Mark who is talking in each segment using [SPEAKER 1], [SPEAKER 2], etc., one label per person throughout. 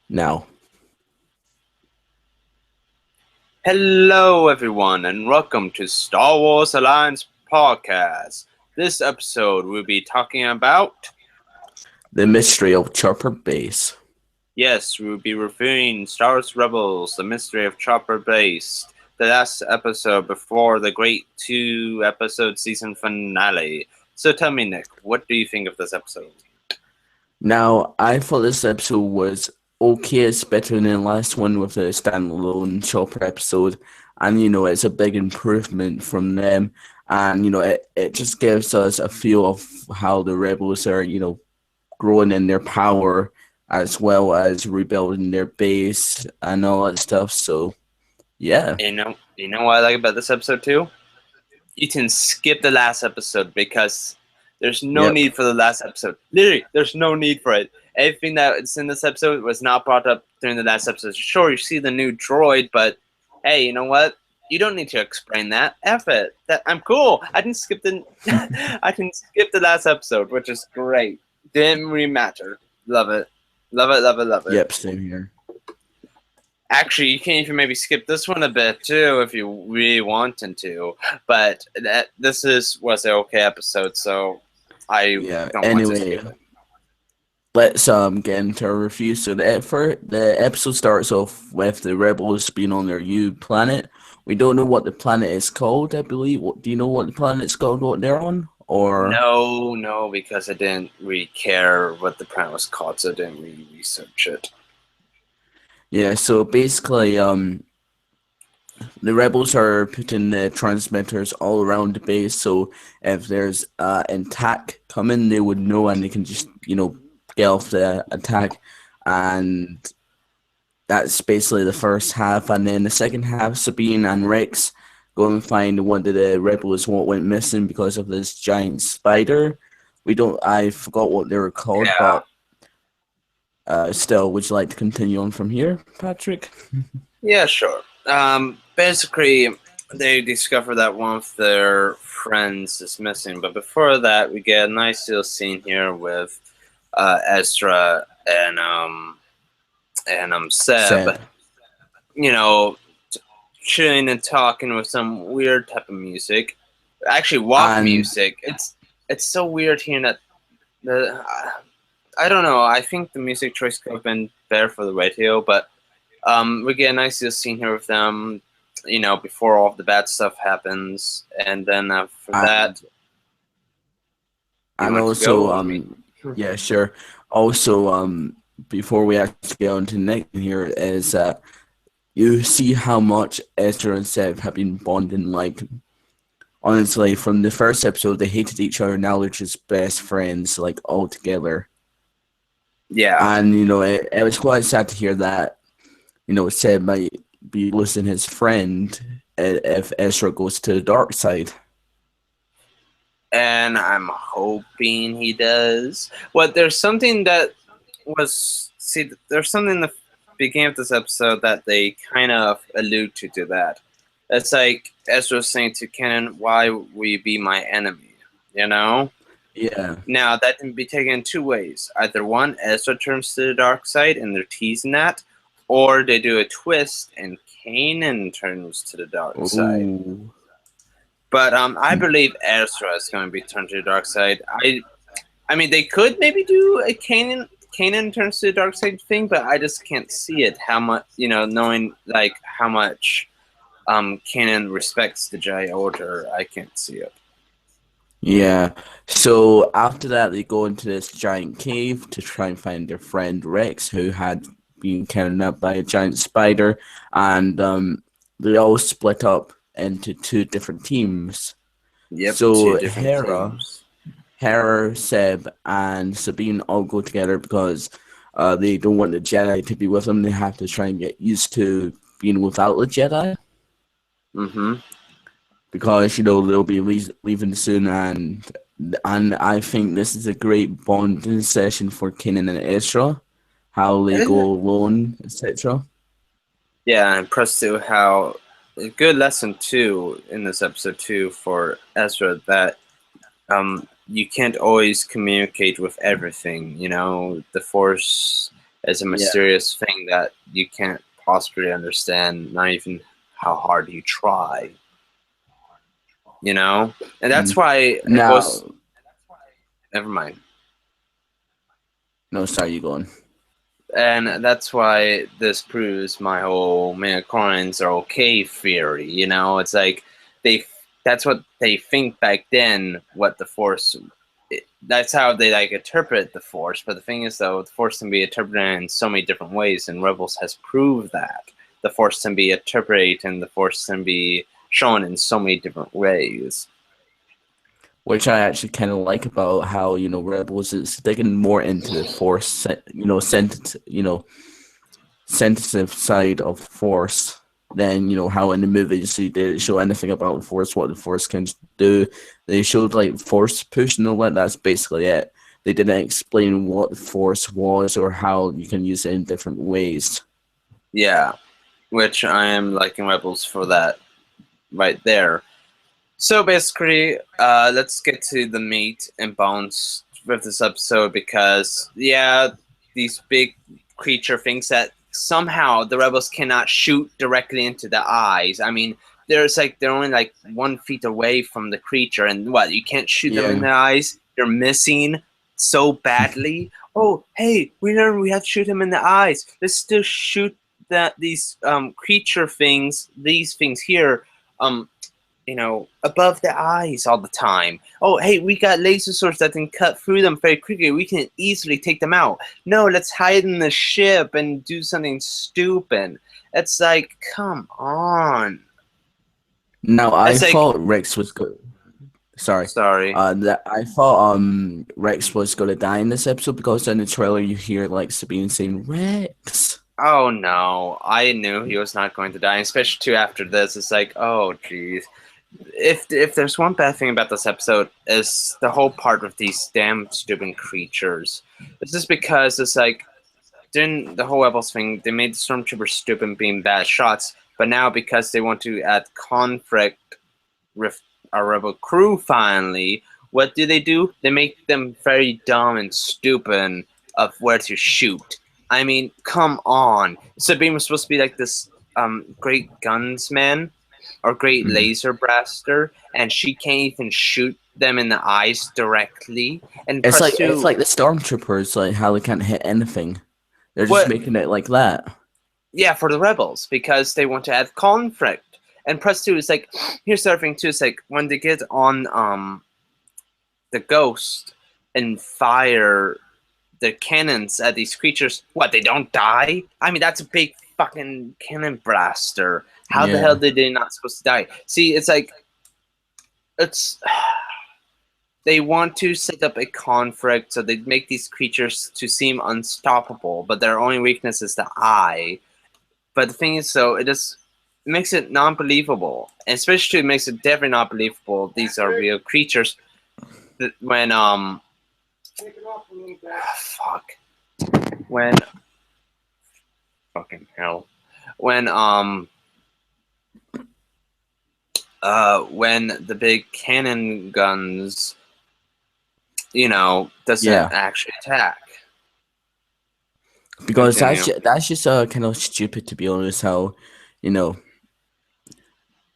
[SPEAKER 1] Now,
[SPEAKER 2] Hello, everyone, and welcome to Star Wars Alliance Podcast. This episode, we'll be talking about.
[SPEAKER 1] the mystery of Chopper Base.
[SPEAKER 2] Yes, we'll be reviewing Star Wars Rebels, The Mystery of Chopper Base, the last episode before the great 2 episode season finale. So tell me, Nick, what do you think of this episode?
[SPEAKER 1] Now, I thought this episode was okay. It's better than the last one with the standalone Chopper episode, and it's a big improvement from them. And it just gives us a feel of how the rebels are, growing in their power as well as rebuilding their base and all that stuff. So, yeah,
[SPEAKER 2] You know what I like about this episode too? You can skip the last episode because there's no
[SPEAKER 1] yep.
[SPEAKER 2] need for the last episode. Literally, there's no need for it. Everything that's in this episode was not brought up during the last episode. Sure, you see the new droid, but hey, you know what? You don't need to explain that. F it. I'm cool. I can skip the I can skip the last episode, which is great. Didn't really matter. Love it. Love it, love it, love it.
[SPEAKER 1] Yep, same here.
[SPEAKER 2] Actually, you can even maybe skip this one a bit too if you really wanted to. But was an okay episode, so I
[SPEAKER 1] Yeah,
[SPEAKER 2] don't want to
[SPEAKER 1] anyway,
[SPEAKER 2] skip it.
[SPEAKER 1] let's get into our review. So the episode starts off with the rebels being on their new planet. We don't know what the planet is called, I believe. Do you know what the planet's called, what they're on? Or
[SPEAKER 2] No, because I didn't really care what the planet was called, so I didn't really research it.
[SPEAKER 1] yeah, so basically the rebels are putting the transmitters all around the base, so if there's an attack coming, they would know and they can just, get off the attack. And that's basically the first half, and then the second half, Sabine and Rex go and find one of the rebels what went missing because of this giant spider. I forgot what they were called,
[SPEAKER 2] Yeah.
[SPEAKER 1] but still, would you like to continue on from here, Patrick?
[SPEAKER 2] Yeah, sure. Basically, they discover that one of their friends is missing, but before that, we get a nice little scene here with Ezra and Seb.
[SPEAKER 1] Seb.
[SPEAKER 2] You know, chilling and talking with some weird type of music. Actually, walk
[SPEAKER 1] And
[SPEAKER 2] music. It's so weird hearing that. The I don't know. I think the music choice could have been better for the radio, but we get a nice little scene here with them. Before all of the bad stuff happens, and then after
[SPEAKER 1] and
[SPEAKER 2] that, you
[SPEAKER 1] and
[SPEAKER 2] want to
[SPEAKER 1] also
[SPEAKER 2] go? I mean,
[SPEAKER 1] yeah, sure. Also, before we actually get on to the next here is you see how much Esther and Seb have been bonding. Like, honestly, from the first episode, they hated each other. Now they're just best friends, like, all together.
[SPEAKER 2] yeah.
[SPEAKER 1] And, it was quite sad to hear that, Seb might be losing his friend if Ezra goes to the dark side.
[SPEAKER 2] And I'm hoping he does. What there's something that was see. There's something in the beginning of this episode that they kind of allude to that. It's like Ezra saying to Kenan, "Why will you be my enemy?" You know.
[SPEAKER 1] Yeah.
[SPEAKER 2] Now that can be taken in two ways. Either one, Ezra turns to the dark side and they're teasing that, or they do a twist and Kanan turns to the dark side.
[SPEAKER 1] Ooh.
[SPEAKER 2] But I believe Ezra is going to be turned to the dark side. I mean, they could maybe do a Kanan turns to the dark side thing, but I just can't see it. How much, knowing like how much Kanan respects the Jedi Order, I can't see it.
[SPEAKER 1] Yeah. So after that, they go into this giant cave to try and find their friend Rex, who had been kidnapped by a giant spider, and they all split up into two different teams.
[SPEAKER 2] Yep, two
[SPEAKER 1] So
[SPEAKER 2] different teams.
[SPEAKER 1] Hera, Seb, and Sabine all go together because they don't want the Jedi to be with them. They have to try and get used to being without the Jedi
[SPEAKER 2] Mm-hmm.
[SPEAKER 1] because they'll be leaving soon, and I think this is a great bonding session for Kanan and Ezra, how they go alone, etc.
[SPEAKER 2] Yeah, I'm impressed too how a good lesson too in this episode too for Ezra that you can't always communicate with everything. The Force It's a
[SPEAKER 1] Yeah.
[SPEAKER 2] mysterious thing that you can't possibly understand, not even how hard you try. You know, and that's
[SPEAKER 1] Mm.
[SPEAKER 2] why it
[SPEAKER 1] Now,
[SPEAKER 2] goes. Never mind.
[SPEAKER 1] no, sorry, you going.
[SPEAKER 2] And that's why this proves my whole midichlorians are okay theory. You know, it's like they that's what they think back then. What the force, that's how they like interpret the force. But the thing is, though, the force can be interpreted in so many different ways, and Rebels has proved that the force can be interpreted and the force can be shown in so many different ways.
[SPEAKER 1] Which I actually kind of like about how, Rebels is digging more into the Force, sensitive side of Force than, how in the movies they didn't show anything about the Force, what the Force can do. They showed like Force push and all that. That's basically it. They didn't explain what the Force was or how you can use it in different ways.
[SPEAKER 2] Yeah, which I am liking Rebels for that right there. So basically, let's get to the meat and bones with this episode because, yeah, these big creature things that somehow the rebels cannot shoot directly into the eyes. I mean, they're only like 1 feet away from the creature, and what, you can't shoot them in
[SPEAKER 1] Yeah.
[SPEAKER 2] the eyes? They're missing so badly. Oh, hey, we learned we have to shoot them in the eyes. Let's still shoot these creature things, these things here. Above the eyes all the time. Oh, hey, we got laser swords that can cut through them very quickly. We can easily take them out. No, let's hide in the ship and do something stupid. It's like, come on.
[SPEAKER 1] Now, I
[SPEAKER 2] It's like,
[SPEAKER 1] thought Rex was good. Sorry.
[SPEAKER 2] sorry.
[SPEAKER 1] That I thought Rex was gonna die in this episode because in the trailer you hear like Sabine saying Rex.
[SPEAKER 2] Oh no, I knew he was not going to die, especially too after this. It's like, oh jeez. If there's one bad thing about this episode is the whole part with these damn stupid creatures. It's just because it's like during the whole Rebels thing, they made the stormtroopers stupid being bad shots, but now because they want to add conflict with our rebel crew finally, what do? They make them very dumb and stupid of where to shoot. I mean, come on. Sabine was supposed to be like this great gunsman or great
[SPEAKER 1] Mhm.
[SPEAKER 2] laser blaster, and she can't even shoot them in the eyes directly. And
[SPEAKER 1] It's like
[SPEAKER 2] Presto,
[SPEAKER 1] the stormtroopers, like how they can't hit anything. They're just
[SPEAKER 2] what?
[SPEAKER 1] making it like that.
[SPEAKER 2] Yeah, for the rebels because they want to add conflict. And Presto is like, here's the other thing too. It's like when they get on the ghost and fire the cannons at these creatures, what, they don't die? I mean, that's a big fucking cannon blaster. How the hell
[SPEAKER 1] Yeah.
[SPEAKER 2] did they not supposed to die? See, it's like it's they want to set up a conflict so they make these creatures to seem unstoppable, but their only weakness is the eye. But the thing is, so it just makes it non-believable, and especially it makes it definitely not believable these are real creatures. When fuck, when fucking hell, when when the big cannon guns, doesn't
[SPEAKER 1] Yeah.
[SPEAKER 2] actually attack.
[SPEAKER 1] Because
[SPEAKER 2] Continue.
[SPEAKER 1] that's just kind of stupid to be honest. You know,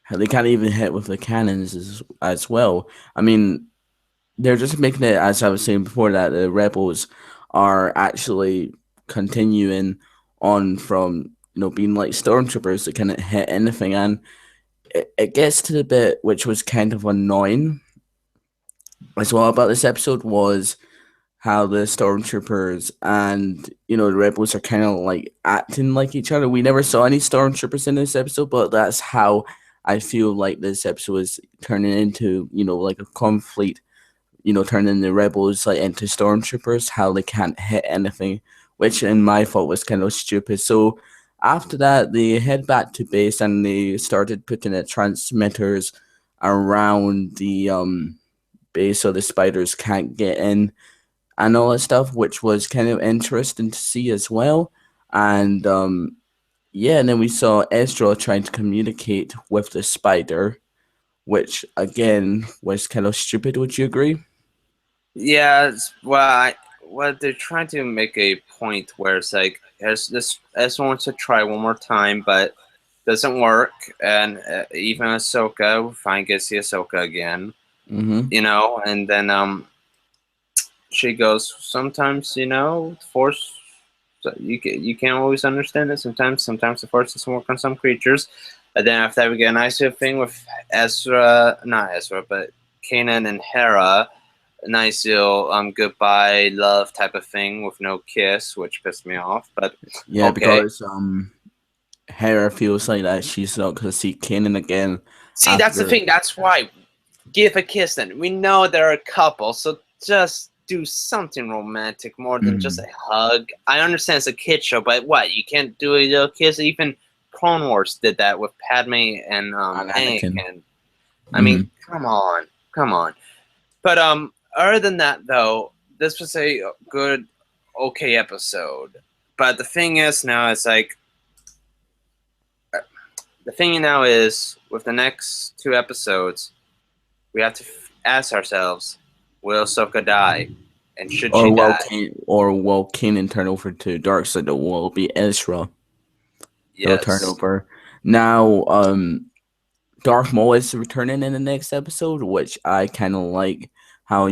[SPEAKER 1] how they can't even hit with the cannons as well. I mean, they're just making it, as I was saying before, that the rebels are actually continuing on from being like stormtroopers that couldn't hit anything, and it gets to the bit which was kind of annoying as well about this episode was how the stormtroopers and the rebels are kind of like acting like each other. We never saw any stormtroopers in this episode, but that's how I feel like this episode is turning into like a conflict, turning the rebels like into stormtroopers, how they can't hit anything, which in my thought was kind of stupid. So after that, they head back to base and they started putting the transmitters around the base so the spiders can't get in and all that stuff, which was kind of interesting to see as well. And yeah, and then we saw Ezra trying to communicate with the spider, which again was kind of stupid. Would you agree?
[SPEAKER 2] Yeah, well, what they're trying to make a point where it's like, Ezra wants to try one more time, but doesn't work, and even Ahsoka finally gets the Ahsoka again,
[SPEAKER 1] Mm-hmm.
[SPEAKER 2] and then she goes, sometimes Force, you can't always understand it. Sometimes the Force doesn't work on some creatures. And then after that, we get a nice little thing with not Ezra, but Kanan and Hera. A nice little goodbye love type of thing with no kiss, which pissed me off. But
[SPEAKER 1] Yeah,
[SPEAKER 2] okay.
[SPEAKER 1] because Hera feels like that she's not gonna see Kanan again.
[SPEAKER 2] See, that's the
[SPEAKER 1] after-
[SPEAKER 2] thing. That's why. Give a kiss then. We know they're a couple, so just do something romantic more than just a hug. I understand it's a kid show, but what? You can't do a little kiss? Even Clone Wars did that with Padme and
[SPEAKER 1] Anakin.
[SPEAKER 2] Anakin. I mean, come on. But other than that, though, this was a good, okay episode. But the thing is now, it's like, the thing now is, with the next 2 episodes, we have to ask ourselves, will Ahsoka die? And should she die?
[SPEAKER 1] Will Kanan turn over to Darkseid, or will it be Ezra? He'll turn over. Now, Darth Maul is returning in the next episode, which I kind of like. How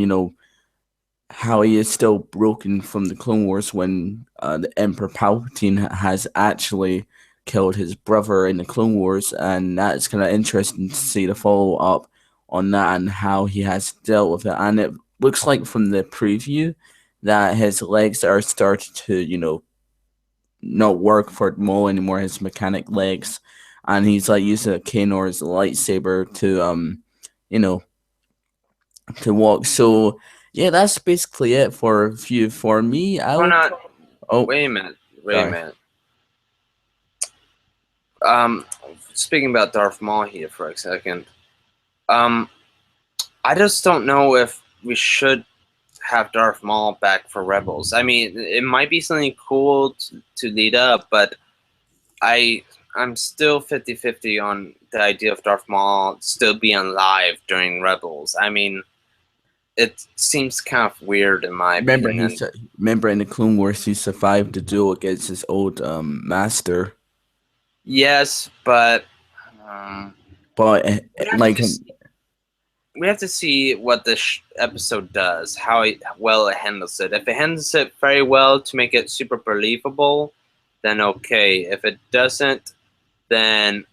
[SPEAKER 1] how he is still broken from the Clone Wars when the Emperor Palpatine has actually killed his brother in the Clone Wars, and that's kind of interesting to see the follow up on that and how he has dealt with it. And it looks like from the preview that his legs are starting to not work for Maul anymore, his mechanic legs, and he's like using a cane or his lightsaber to walk. So yeah, that's basically it for review for me.
[SPEAKER 2] Wait a minute. Speaking about Darth Maul here for a second. I just don't know if we should have Darth Maul back for Rebels. I mean, it might be something cool to lead up, but I'm still 50-50 on the idea of Darth Maul still being alive during Rebels. I mean, it seems kind of weird in my opinion.
[SPEAKER 1] Remember in the Clone Wars, he survived the duel against his old master.
[SPEAKER 2] Yes, but we have to see what this episode does, how well it handles it. If it handles it very well to make it super believable, then okay. If it doesn't, then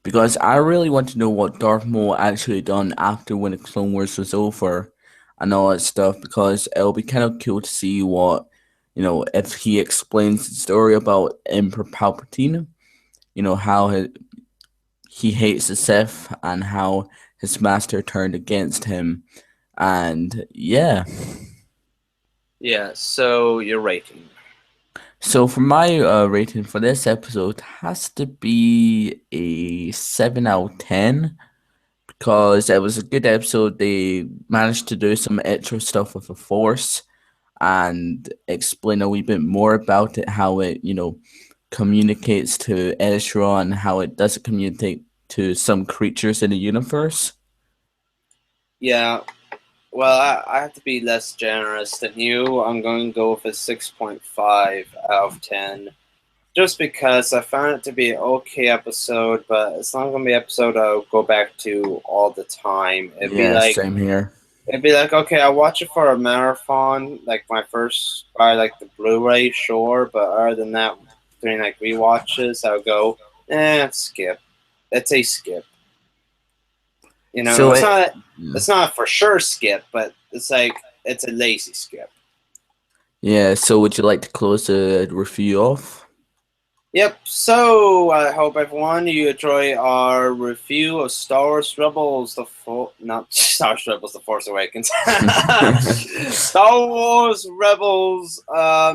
[SPEAKER 1] Because I really want to know what Darth Maul actually done after when the Clone Wars was over and all that stuff, because it'll be kind of cool to see what, if he explains the story about Emperor Palpatine, how he hates the Sith and how his master turned against him. And yeah.
[SPEAKER 2] Yeah, so your rating.
[SPEAKER 1] So for my rating for this episode has to be a 7 out of 10 because it was a good episode. They managed to do some extra stuff with the Force and explain a wee bit more about it, how it, communicates to Ezra and how it doesn't communicate to some creatures in the universe.
[SPEAKER 2] Yeah. Well, I have to be less generous than you. I'm going to go with a 6.5 out of 10. Just because I found it to be an okay episode, but it's not going to be an episode I'll go back to all the time.
[SPEAKER 1] Same here.
[SPEAKER 2] It'd be like, okay, I'll watch it for a marathon, like my first, by like the Blu-ray, sure, but other than that, during like rewatches, I'll go, skip. It's a skip.
[SPEAKER 1] So
[SPEAKER 2] it's not for sure skip, but it's like it's a lazy skip.
[SPEAKER 1] Yeah, so would you like to close the review off?
[SPEAKER 2] Yep, so I hope everyone you enjoy our review of Star Wars Rebels, not Star Wars Rebels, The Force Awakens. Star Wars Rebels,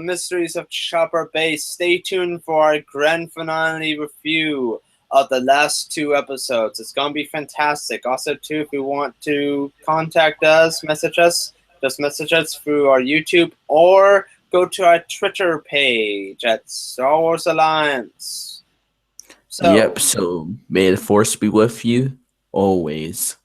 [SPEAKER 2] Mysteries of Chopper Base. Stay tuned for our grand finale review of the last 2 episodes. It's going to be fantastic. Also, too, if you want to contact us, just message us through our YouTube or go to our Twitter page at Star Wars Alliance.
[SPEAKER 1] So may the Force be with you always.